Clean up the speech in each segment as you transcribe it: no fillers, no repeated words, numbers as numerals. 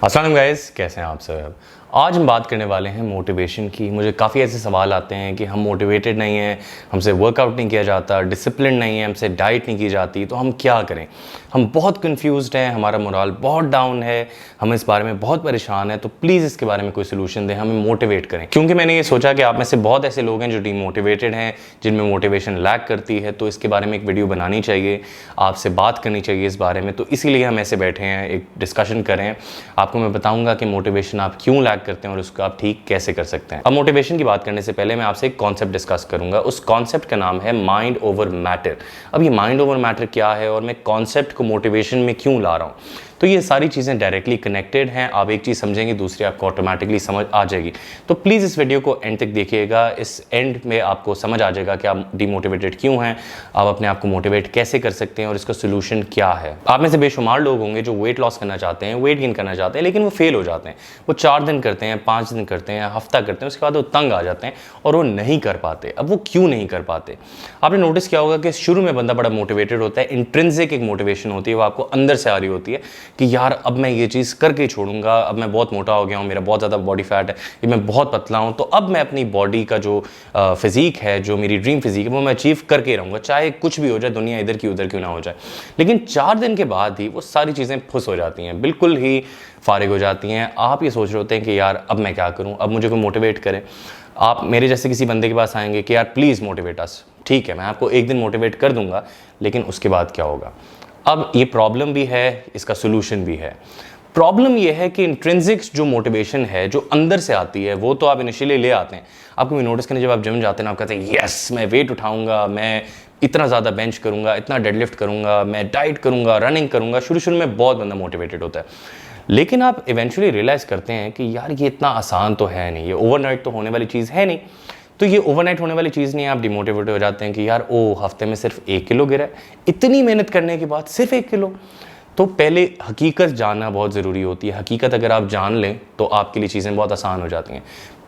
अस्सलाम वालेकुम गाइस, कैसे हैं आप सब। आज हम बात करने वाले हैं मोटिवेशन की। मुझे काफ़ी ऐसे सवाल आते हैं कि हम मोटिवेटेड नहीं हैं, हमसे वर्कआउट नहीं किया जाता, डिसिप्लिन नहीं है, हमसे डाइट नहीं की जाती, तो हम क्या करें। हम बहुत कंफ्यूज्ड हैं, हमारा मोरल बहुत डाउन है, हम इस बारे में बहुत परेशान हैं। तो प्लीज़ इसके बारे में कोई सोल्यूशन दें, हमें मोटिवेट करें। क्योंकि मैंने ये सोचा कि आप में से बहुत ऐसे लोग हैं जो डीमोटिवेटेड हैं, जिनमें मोटिवेशन लैक करती है। तो इसके बारे में एक वीडियो बनानी चाहिए, आपसे बात करनी चाहिए इस बारे में। तो इसीलिए हम ऐसे बैठे हैं, एक डिस्कशन करें। आपको मैं बताऊंगा कि मोटिवेशन आप क्यों लैक करते हैं और उसको आप ठीक कैसे कर सकते हैं। अब मोटिवेशन की बात करने से पहले मैं आपसे एक कॉन्सेप्ट डिस्कस करूंगा। उस कॉन्सेप्ट का नाम है माइंड ओवर मैटर। अब ये माइंड ओवर मैटर क्या है और मैं कॉन्सेप्ट को मोटिवेशन में क्यों ला रहा हूँ, तो ये सारी चीज़ें डायरेक्टली कनेक्टेड हैं। आप एक चीज़ समझेंगे, दूसरी आपको ऑटोमेटिकली समझ आ जाएगी। तो प्लीज़ इस वीडियो को एंड तक देखिएगा। इस एंड में आपको समझ आ जाएगा कि आप डिमोटिवेटेड क्यों हैं, आप अपने आप को मोटिवेट कैसे कर सकते हैं और इसका सोल्यूशन क्या है। आप में से बेशुमार लोग होंगे जो वेट लॉस करना चाहते हैं, वेट गेन करना चाहते हैं, लेकिन वो फेल हो जाते हैं। वो 4 दिन करते हैं, 5 दिन करते हैं, हफ्ता करते हैं, उसके बाद वो तंग आ जाते हैं और वो नहीं कर पाते। अब वो क्यों नहीं कर पाते, आपने नोटिस किया होगा कि शुरू में बंदा बड़ा मोटिवेटेड होता है, इंट्रिंसिक एक मोटिवेशन होती है, वो आपको अंदर से आ रही होती है कि यार अब मैं ये चीज़ करके ही छोड़ूंगा, अब मैं बहुत मोटा हो गया हूँ, मेरा बहुत ज़्यादा बॉडी फैट है, ये मैं बहुत पतला हूँ, तो अब मैं अपनी बॉडी का जो फिजिक है, जो मेरी ड्रीम फिजिक है, वो मैं अचीव करके ही रहूँगा, चाहे कुछ भी हो जाए, दुनिया इधर की उधर क्यों ना हो जाए। लेकिन 4 दिन के बाद ही वो सारी चीज़ें फुस हो जाती हैं, बिल्कुल ही फारिग हो जाती हैं। आप ये सोच रहे होते हैं कि यार अब मैं क्या करूँ, अब मुझे कोई मोटिवेट करे। आप मेरे जैसे किसी बंदे के पास आएंगे कि यार प्लीज़ मोटिवेट अस। ठीक है, मैं आपको एक दिन मोटिवेट कर दूंगा, लेकिन उसके बाद क्या होगा। अब ये प्रॉब्लम भी है, इसका सोल्यूशन भी है। प्रॉब्लम ये है कि इंट्रिंसिक्स जो मोटिवेशन है, जो अंदर से आती है, वो तो आप इनिशियली ले आते हैं। आपको भी नोटिस करने, जब आप जिम जाते हैं ना, आप कहते हैं यस मैं वेट उठाऊंगा, मैं इतना ज़्यादा बेंच करूंगा, इतना डेडलिफ्ट करूंगा, मैं डाइट करूंगा, रनिंग करूंगा। शुरू में बहुत बंदा मोटिवेटेड होता है, लेकिन आप इवेंचुअली रियलाइज़ करते हैं कि यार ये इतना आसान तो है नहीं, ये ओवरनाइट तो होने वाली चीज़ है नहीं। तो ये ओवरनाइट होने वाली चीज़ नहीं है। आप डिमोटिवेट हो जाते हैं कि यार ओ हफ्ते में सिर्फ 1 किलो गिरा है, इतनी मेहनत करने के बाद सिर्फ 1 किलो। तो पहले हकीकत जानना बहुत ज़रूरी होती है। हकीकत अगर आप जान लें तो आपके लिए चीज़ें बहुत आसान हो जाती हैं।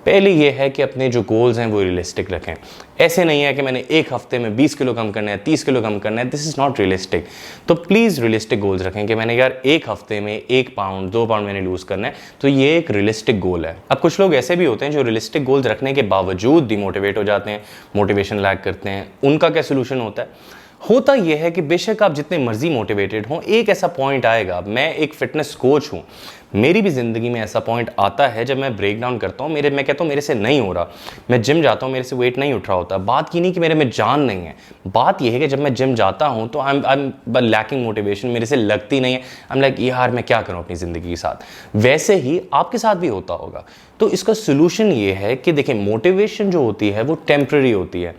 पहले ये है कि अपने जो गोल्स हैं वो रियलिस्टिक रखें। ऐसे नहीं है कि मैंने 1 हफ्ते में 20 किलो कम करना है, 30 किलो कम करना है, दिस इज़ नॉट रियलिस्टिक। तो प्लीज़ रियलिस्टिक गोल्स रखें कि मैंने यार 1 हफ्ते में 1 पाउंड 2 पाउंड मैंने लूज़ करना है, तो ये एक रियलिस्टिक गोल है। अब कुछ लोग ऐसे भी होते हैं जो रियलिस्टिक गोल्स रखने के बावजूद डिमोटिवेट हो जाते हैं, मोटिवेशन लैक करते हैं। उनका क्या सोल्यूशन होता यह है कि बेशक आप जितने मर्जी मोटिवेटेड हों, एक ऐसा पॉइंट आएगा। मैं एक फिटनेस कोच हूँ, मेरी भी ज़िंदगी में ऐसा पॉइंट आता है जब मैं ब्रेक डाउन करता हूँ, मैं कहता हूँ मेरे से नहीं हो रहा, मैं जिम जाता हूँ, मेरे से वेट नहीं उठ रहा होता। बात ये नहीं कि मेरे में जान नहीं है, बात यह है कि जब मैं जिम जाता हूँ तो आई एम लैकिंग मोटिवेशन, मेरे से लगती नहीं है। आई एम लाइक यार मैं क्या करूँ अपनी ज़िंदगी के साथ। वैसे ही आपके साथ भी होता होगा। तो इसका सोल्यूशन ये है कि देखिए, मोटिवेशन जो होती है वो टेम्प्रेरी होती है।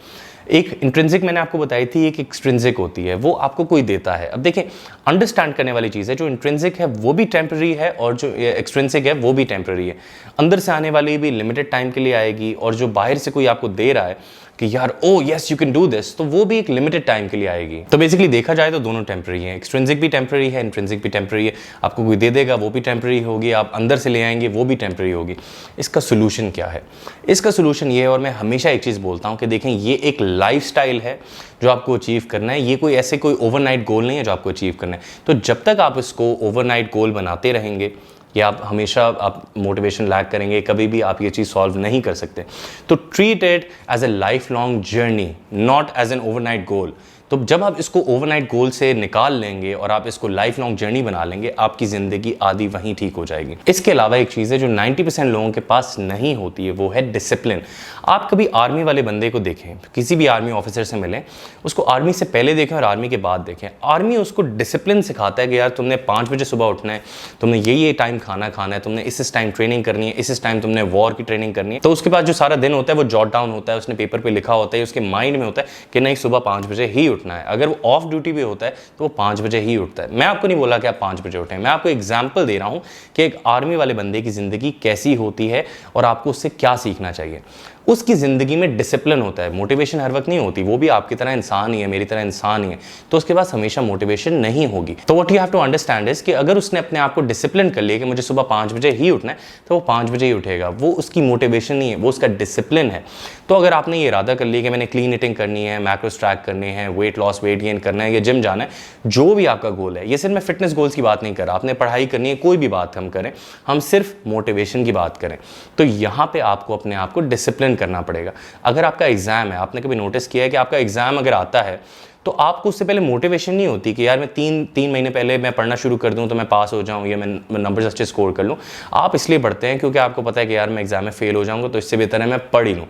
एक इंट्रिंसिक मैंने आपको बताई थी, एक एक्सट्रिंसिक होती है, वो आपको कोई देता है। अब देखें, अंडरस्टैंड करने वाली चीज़ है, जो इंट्रिंसिक है वो भी टेम्प्रेरी है और जो एक्सट्रिंसिक है वो भी टेम्प्रेरी है। अंदर से आने वाली भी लिमिटेड टाइम के लिए आएगी, और जो बाहर से कोई आपको दे रहा है कि यार ओ yes you can do this, तो वो भी एक लिमिटेड टाइम के लिए आएगी। तो बेसिकली देखा जाए तो दोनों टेम्प्रेरी हैं, एक्सट्रिंसिक भी टेम्प्रेरी है, इंट्रिंसिक भी टेम्प्रेरी है। आपको कोई दे देगा वो भी टेम्प्रेरी होगी, आप अंदर से ले आएंगे वो भी टेम्प्रेरी होगी। इसका सोल्यूशन क्या है? इसका सोल्यूशन ये है, और मैं हमेशा एक चीज़ बोलता हूँ कि देखें, ये एक लाइफस्टाइल है जो आपको अचीव करना है। ये कोई ऐसे कोई ओवरनाइट गोल नहीं है जो आपको अचीव करना है। तो जब तक आप इसको ओवरनाइट गोल बनाते रहेंगे, या आप हमेशा आप मोटिवेशन लैक करेंगे, कभी भी आप ये चीज़ सॉल्व नहीं कर सकते। तो treat it as a lifelong journey, not as an overnight goal. तो जब आप इसको ओवरनाइट गोल से निकाल लेंगे और आप इसको लाइफ लॉन्ग जर्नी बना लेंगे, आपकी ज़िंदगी आधी वहीं ठीक हो जाएगी। इसके अलावा एक चीज़ है जो 90% लोगों के पास नहीं होती है, वो है डिसिप्लिन। आप कभी आर्मी वाले बंदे को देखें, किसी भी आर्मी ऑफिसर से मिलें, उसको आर्मी से पहले देखें और आर्मी के बाद देखें। आर्मी उसको डिसिप्लिन सिखाता है कि यार तुमने 5 बजे सुबह उठना है, तुमने ये टाइम खाना खाना है, तुमने इस टाइम ट्रेनिंग करनी है, इस टाइम तुमने वॉर की ट्रेनिंग करनी है। तो उसके बाद जो सारा दिन होता है वो जॉट डाउन होता है, उसने पेपर पर लिखा होता है, उसके माइंड में होता है कि नहीं सुबह 5 बजे ही उठना है। अगर वो ऑफ ड्यूटी भी होता है तो वो 5 बजे ही उठता है। मैं आपको नहीं बोला कि आप 5 बजे उठें, मैं आपको एग्जाम्पल दे रहा हूं कि एक आर्मी वाले बंदे की ज़िंदगी कैसी होती है और आपको उससे क्या सीखना चाहिए। उसकी ज़िंदगी में डिसिप्लिन होता है। मोटिवेशन हर वक्त नहीं होती, वो भी आपकी तरह इंसान ही है, मेरी तरह इंसान ही है, तो उसके पास हमेशा मोटिवेशन नहीं होगी। तो what you have to understand is कि अगर उसने अपने आप को डिसिप्लिन कर लिया कि मुझे सुबह 5 बजे ही उठना है, तो वो 5 बजे ही उठेगा। वो उसकी मोटिवेशन नहीं है, वो उसका डिसिप्लिन है। तो अगर आपने ये इरादा कर लिया कि मैंने क्लीन ईटिंग करनी है, मैक्रोस ट्रैक करने हैं, वेट लॉस वेट गेन करना है या जिम जाना है, जो भी आपका गोल है, ये सिर्फ मैं फिटनेस गोल्स की बात नहीं कर रहा, आपने पढ़ाई करनी है, कोई भी बात हम करें, हम सिर्फ मोटिवेशन की बात करें, तो यहाँ पे आपको अपने आप को डिसिप्लिन करना पड़ेगा। अगर आपका एग्जाम है, आपने कभी नोटिस किया है कि आपका एग्जाम अगर आता है तो आपको उससे पहले मोटिवेशन नहीं होती कि यार मैं तीन महीने पहले मैं पढ़ना शुरू कर दूं तो मैं पास हो जाऊं या मैं नंबर्स अच्छे स्कोर कर लूं। आप इसलिए पढ़ते हैं क्योंकि आपको पता है कि यार मैं एग्जाम में फेल हो जाऊंगा, तो इससे बेहतर है मैं पढ़ ही लूं।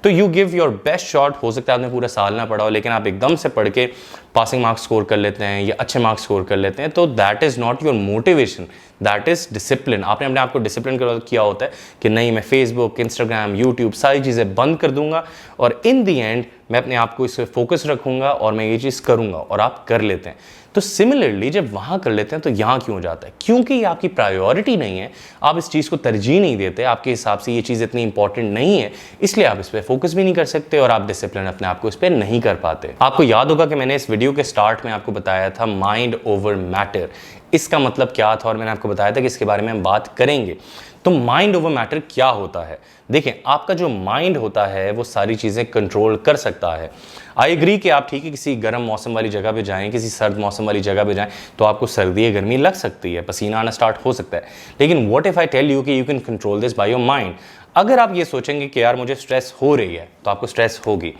तो you give your best shot. हो सकता है आपने पूरा साल ना पढ़ा हो, लेकिन आप एकदम से पढ़ के पासिंग मार्क्स स्कोर कर लेते हैं या अच्छे मार्क्स स्कोर कर लेते हैं, तो that is not your motivation, that is discipline. आपने अपने आप को डिसिप्लिन किया होता है कि नहीं, मैं फेसबुक, इंस्टाग्राम, यूट्यूब सारी चीज़ें बंद कर दूंगा और इन दी एंड मैं अपने आप को इस पर फोकस रखूंगा और मैं ये चीज़ करूंगा, और आप कर लेते हैं। तो सिमिलरली जब वहाँ कर लेते हैं तो यहाँ क्यों हो जाता है? क्योंकि ये आपकी प्रायोरिटी नहीं है, आप इस चीज़ को तरजीह नहीं देते, आपके हिसाब से ये चीज़ इतनी इंपॉर्टेंट नहीं है, इसलिए आप इस पर फोकस भी नहीं कर सकते और आप डिसिप्लिन अपने आप को इस पर नहीं कर पाते। आपको याद होगा कि मैंने इस वीडियो के स्टार्ट में आपको बताया था माइंड ओवर मैटर। इसका मतलब क्या था और मैंने आपको बताया था कि इसके बारे में हम बात करेंगे। तो माइंड ओवर मैटर क्या होता है? देखें, आपका जो माइंड होता है वो सारी चीज़ें कंट्रोल कर सकता है। आई एग्री कि आप ठीक है किसी गर्म मौसम वाली जगह पे जाएं, किसी सर्द मौसम वाली जगह पे जाएं तो आपको सर्दी या गर्मी लग सकती है, पसीना आना स्टार्ट हो सकता है, लेकिन what if I tell you कि you can control this by your mind. अगर आप ये सोचेंगे कि यार मुझे स्ट्रेस हो रही है, तो आपको स्ट्रेस होगी।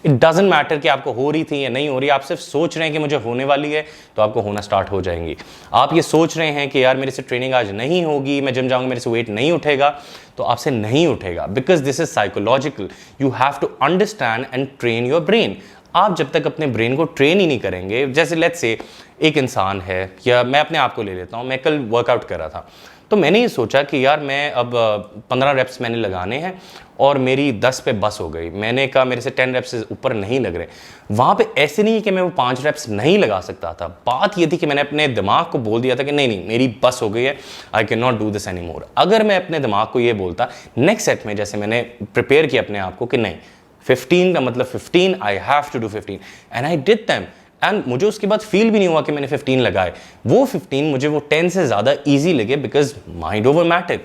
इट डजंट मैटर कि आपको हो रही थी या नहीं हो रही, आप सिर्फ सोच रहे हैं कि मुझे होने वाली है, तो आपको होना स्टार्ट हो जाएंगी। आप ये सोच रहे हैं कि यार मेरे से ट्रेनिंग आज नहीं होगी, मैं जिम जाऊंगा मेरे से वेट नहीं उठेगा, तो आपसे नहीं उठेगा, because this is psychological. You have to understand and train your brain. आप जब तक अपने ब्रेन को ट्रेन ही नहीं करेंगे, जैसे लेट्स से एक इंसान है, या मैं अपने आप को ले लेता हूँ, मैं कल वर्कआउट कर रहा था, तो मैंने ये सोचा कि यार मैं अब 15 रेप्स मैंने लगाने हैं और मेरी 10 पे बस हो गई। मैंने कहा मेरे से 10 रेप्स से ऊपर नहीं लग रहे। वहाँ पे ऐसे नहीं कि मैं वो 5 रेप्स नहीं लगा सकता था, बात ये थी कि मैंने अपने दिमाग को बोल दिया था कि नहीं मेरी बस हो गई है, आई can not do this any more. अगर मैं अपने दिमाग को ये बोलता नेक्स्ट सेट में, जैसे मैंने प्रिपेयर किया अपने आप को कि नहीं 15 का मतलब 15, I have to do 15 and I did them, and मुझे उसके बाद फील भी नहीं हुआ कि मैंने 15 लगाए। वो 15 मुझे वो 10 से ज़्यादा ईजी लगे, because mind over matter.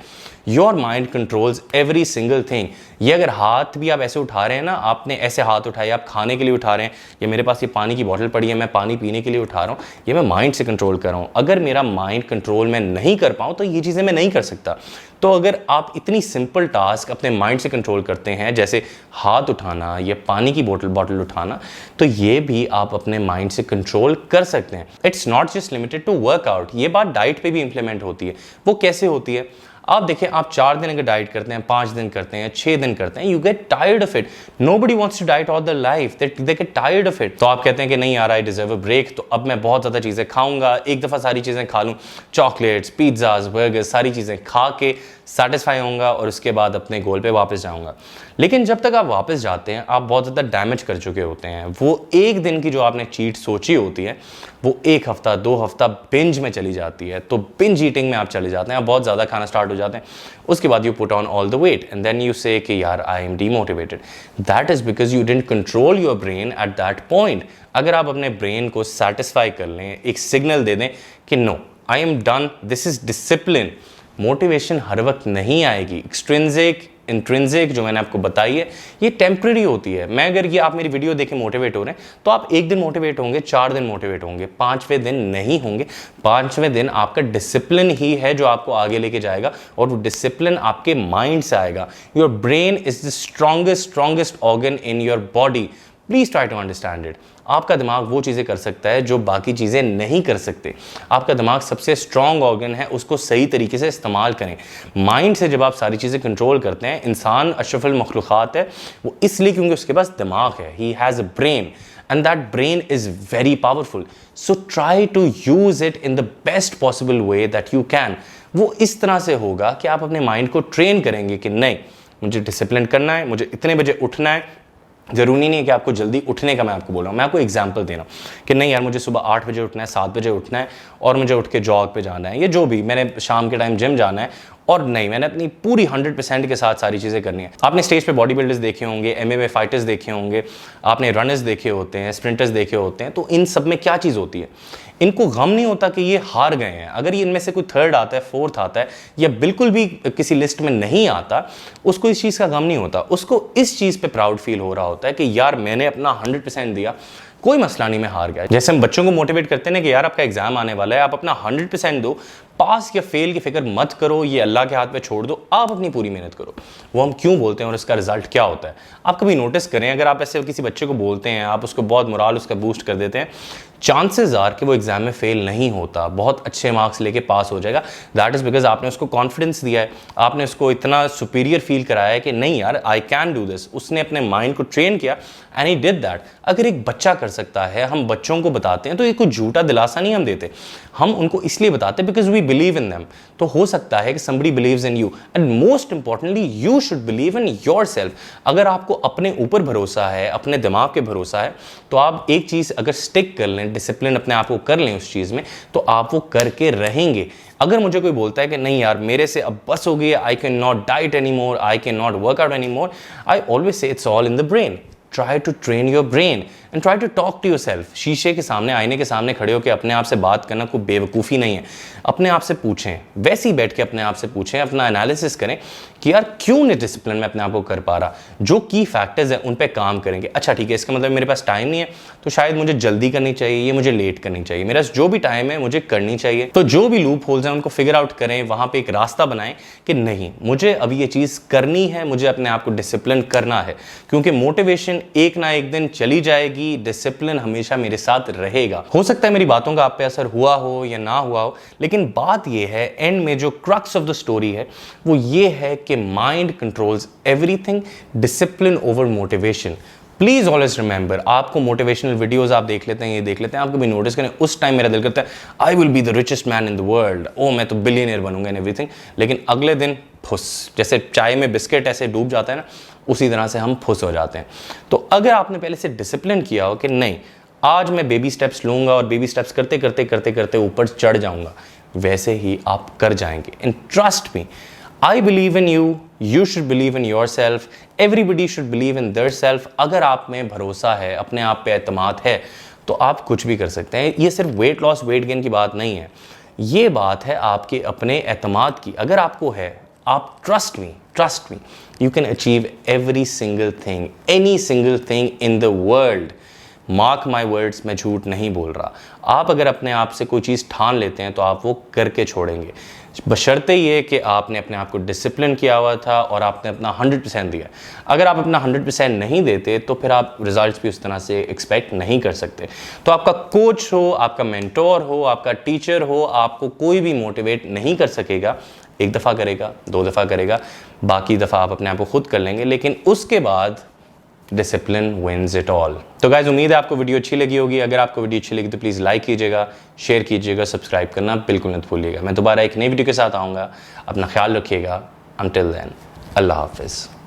Your mind controls every single thing. ये अगर हाथ भी आप ऐसे उठा रहे हैं ना, आपने ऐसे हाथ उठाए, आप खाने के लिए उठा रहे हैं, या मेरे पास ये पानी की बोतल पड़ी है मैं पानी पीने के लिए उठा रहा हूँ, ये मैं माइंड से कंट्रोल कर रहा हूँ। अगर मेरा माइंड कंट्रोल मैं नहीं कर पाऊँ तो ये चीज़ें मैं नहीं कर सकता। तो अगर आप इतनी सिंपल टास्क अपने माइंड से कंट्रोल करते हैं, जैसे हाथ उठाना या पानी की बोतल उठाना, तो ये भी आप अपने माइंड से कंट्रोल कर सकते हैं। It's not just limited to workout. ये बात डाइट पे भी इंप्लीमेंट होती है। वो कैसे होती है? आप देखिए, आप 4 दिन अगर डाइट करते हैं, 5 दिन करते हैं, 6 दिन करते हैं, you get tired of it. Nobody wants to diet all the life, they get tired of it. तो आप कहते हैं कि नहीं यार, आई डिजर्व अ ब्रेक, तो अब मैं बहुत ज़्यादा चीज़ें खाऊंगा, एक दफ़ा सारी चीज़ें खा लूँ, चॉकलेट्स, पिज्ज़ाज, बर्गर्स, सारी चीज़ें खा के सेटिस्फाई होऊंगा और उसके बाद अपने गोल पे वापस जाऊंगा। लेकिन जब तक आप वापस जाते हैं, आप बहुत ज़्यादा डैमेज कर चुके होते हैं। वो एक दिन की जो आपने चीट सोची होती है, वो 1 हफ्ता 2 हफ्ता बिंज में चली जाती है। तो बिंज ईटिंग में आप चले जाते हैं, आप बहुत ज़्यादा खाना स्टार्ट हो जाते हैं। उसके बाद you put on all the weight and then you say कि यार I am demotivated. That is because you didn't control your brain at that point. अगर आप अपने ब्रेन को सेटिस्फाई कर लें, एक सिग्नल दे दें कि no I am done, this is discipline. Motivation हर वक्त नहीं आएगी। एक्सट्रिंसिक, इंट्रिंसिक जो मैंने आपको बताई है, ये टेम्प्रेरी होती है। मैं अगर ये आप मेरी वीडियो देखें मोटिवेट हो रहे हैं, तो आप 1 दिन मोटिवेट होंगे, 4 दिन मोटिवेट होंगे, 5वें दिन नहीं होंगे। 5वें दिन आपका डिसिप्लिन ही है जो आपको आगे लेके जाएगा, और वो डिसिप्लिन आपके माइंड से आएगा। Your brain is the strongest organ in your body. Please try to understand it. आपका दिमाग वो चीज़ें कर सकता है जो बाकी चीज़ें नहीं कर सकते। आपका दिमाग सबसे स्ट्रॉन्ग ऑर्गन है, उसको सही तरीके से इस्तेमाल करें। माइंड से जब आप सारी चीज़ें कंट्रोल करते हैं, इंसान अशरफुल मखलूक़ात है वो इसलिए क्योंकि उसके पास दिमाग है। He has a brain and that brain is very powerful, so try to use it in the best possible way that you can। वो इस तरह से होगा कि आप अपने माइंड को ट्रेन करेंगे कि नहीं, मुझे डिसिप्लिन करना है, मुझे इतने बजे उठना है। ज़रूरी नहीं है कि आपको जल्दी उठने का मैं आपको बोल रहा हूँ, मैं आपको एग्जांपल दे रहा हूँ कि नहीं यार मुझे सुबह 8 बजे उठना है, 7 बजे उठना है और मुझे उठ के जॉग पे जाना है, ये जो भी मैंने शाम के टाइम जिम जाना है, और नहीं, मैंने अपनी पूरी 100% के साथ सारी चीज़ें करनी है। आपने स्टेज पे बॉडी बिल्डर्स देखे होंगे, MMA फाइटर्स देखे होंगे, आपने रनर्स देखे होते हैं, स्प्रिंटर्स देखे होते हैं, तो इन सब में क्या चीज़ होती है, इनको गम नहीं होता कि ये हार गए हैं। अगर ये इनमें से कोई थर्ड आता है, फोर्थ आता है, या बिल्कुल भी किसी लिस्ट में नहीं आता, उसको इस चीज़ का गम नहीं होता। उसको इस चीज़ पे प्राउड फील हो रहा होता है कि यार मैंने अपना 100% दिया, कोई मसला नहीं, मैं हार गया। जैसे हम बच्चों को मोटिवेट करते हैं ना कि यार आपका एग्जाम आने वाला है, आप अपना 100% दो, पास या फेल की फिक्र मत करो, ये अल्लाह के हाथ पे छोड़ दो, आप अपनी पूरी मेहनत करो। वो हम क्यों बोलते हैं और इसका रिजल्ट क्या होता है, आप कभी नोटिस करें। अगर आप ऐसे किसी बच्चे को बोलते हैं, आप उसको बहुत मोराल उसका बूस्ट कर देते हैं, चांसेस आर कि वो एग्जाम में फेल नहीं होता, बहुत अच्छे मार्क्स लेके पास हो जाएगा। दैट इज बिकॉज आपने उसको कॉन्फिडेंस दिया है, आपने उसको इतना सुपीरियर फील कराया है कि नहीं यार आई कैन डू दिस। उसने अपने माइंड को ट्रेन किया एंड ही डिड दैट। अगर एक बच्चा कर सकता है, हम बच्चों को बताते हैं, तो ये कोई झूठा दिलासा नहीं हम देते, हम उनको इसलिए बताते हैं because we believe in them. तो हो सकता है कि somebody believes in you and most importantly you should believe in yourself। अगर आपको अपने ऊपर भरोसा है, अपने दिमाग के भरोसा है, तो आप एक चीज़ अगर स्टिक कर लें, डिसिप्लिन अपने आप को कर लें उस चीज़ में, तो आप वो करके रहेंगे। अगर मुझे कोई बोलता है कि नहीं यार मेरे से अब बस हो गई, I can not diet any more, I can not work out any more, I always say it's all in the brain. Try to train your brain and try to talk to yourself. शीशे के सामने, आईने के सामने खड़े होकर अपने आप से बात करना कोई बेवकूफ़ी नहीं है। अपने आप से पूछें, वैसे ही बैठ के अपने आप से पूछें, अपना एनालिसिस करें कि यार क्यों नहीं डिसिप्लिन में अपने आप को कर पा रहा। जो की फैक्टर्स हैं उन पे काम करेंगे। अच्छा ठीक है, इसका मतलब मेरे पास टाइम नहीं है, तो शायद मुझे जल्दी करनी चाहिए, ये मुझे लेट करनी चाहिए। मेरा जो भी टाइम है मुझे करनी चाहिए। तो जो भी लूप होल्स हैं उनको फिगर आउट करें, वहाँ पे एक रास्ता बनाएं कि नहीं मुझे अभी ये चीज़ करनी है, मुझे अपने आप को डिसिप्लिन करना है। क्योंकि मोटिवेशन एक ना एक दिन चली जाएगी, डिसिप्लिन हमेशा मेरे साथ रहेगा। हो सकता है मेरी बातों का आप पे असर हुआ हो या ना हुआ हो, लेकिन बात ये है, एंड में जो क्रक्स ऑफ द स्टोरी है वो ये है कि mind controls everything, discipline over motivation. Please always remember, आपको मोटिवेशनल वीडियोस आप देख लेते हैं, ये देख लेते हैं, आप कभी नोटिस करें उस टाइम मेरा दिल करता है I will be the richest man in the world, ओ मैं तो बिलियनियर बनूंगा एंड एवरीथिंग, लेकिन अगले दिन फुस, जैसे चाय में बिस्किट ऐसे डूब जाता है ना, उसी तरह से हम फुस हो जाते हैं। तो अगर आपने पहले से डिसिप्लिन किया हो कि नहीं आज मैं बेबी स्टेप्स लूंगा और बेबी स्टेप्स करते करते करते करते ऊपर चढ़ जाऊंगा, वैसे ही आप कर जाएंगे। And trust me, I believe in you, you should believe in yourself, everybody should believe in their self। अगर आप में भरोसा है, अपने आप पे एतमाद है, तो आप कुछ भी कर सकते हैं। ये सिर्फ वेट लॉस वेट गेन की बात नहीं है, ये बात है आपके अपने एतमाद की। अगर आपको है, आप trust me, you can achieve every single thing, any single thing in the world। Mark my words, मैं झूठ नहीं बोल रहा। आप अगर अपने आप से कोई चीज़ ठान लेते हैं तो आप वो करके छोड़ेंगे, बशर्ते ये कि आपने अपने आप को डिसिप्लिन किया हुआ था और आपने अपना 100% दिया। अगर आप अपना 100% नहीं देते तो फिर आप रिजल्ट्स भी उस तरह से एक्सपेक्ट नहीं कर सकते। तो आपका कोच हो, आपका मेंटोर हो, आपका टीचर हो, आपको कोई भी मोटिवेट नहीं कर सकेगा। एक दफ़ा करेगा, 2 दफ़ा करेगा, बाकी दफ़ा आप अपने आप को खुद कर लेंगे, लेकिन उसके बाद डिसिप्लिन विंस इट ऑल। तो गाइज उम्मीद है आपको वीडियो अच्छी लगी होगी। अगर आपको वीडियो अच्छी लगी तो प्लीज़ लाइक कीजिएगा, शेयर कीजिएगा, सब्सक्राइब करना बिल्कुल मत भूलिएगा। मैं दोबारा एक नई वीडियो के साथ आऊँगा। अपना ख्याल रखिएगा। अंटिल देन, अल्लाह हाफिज़।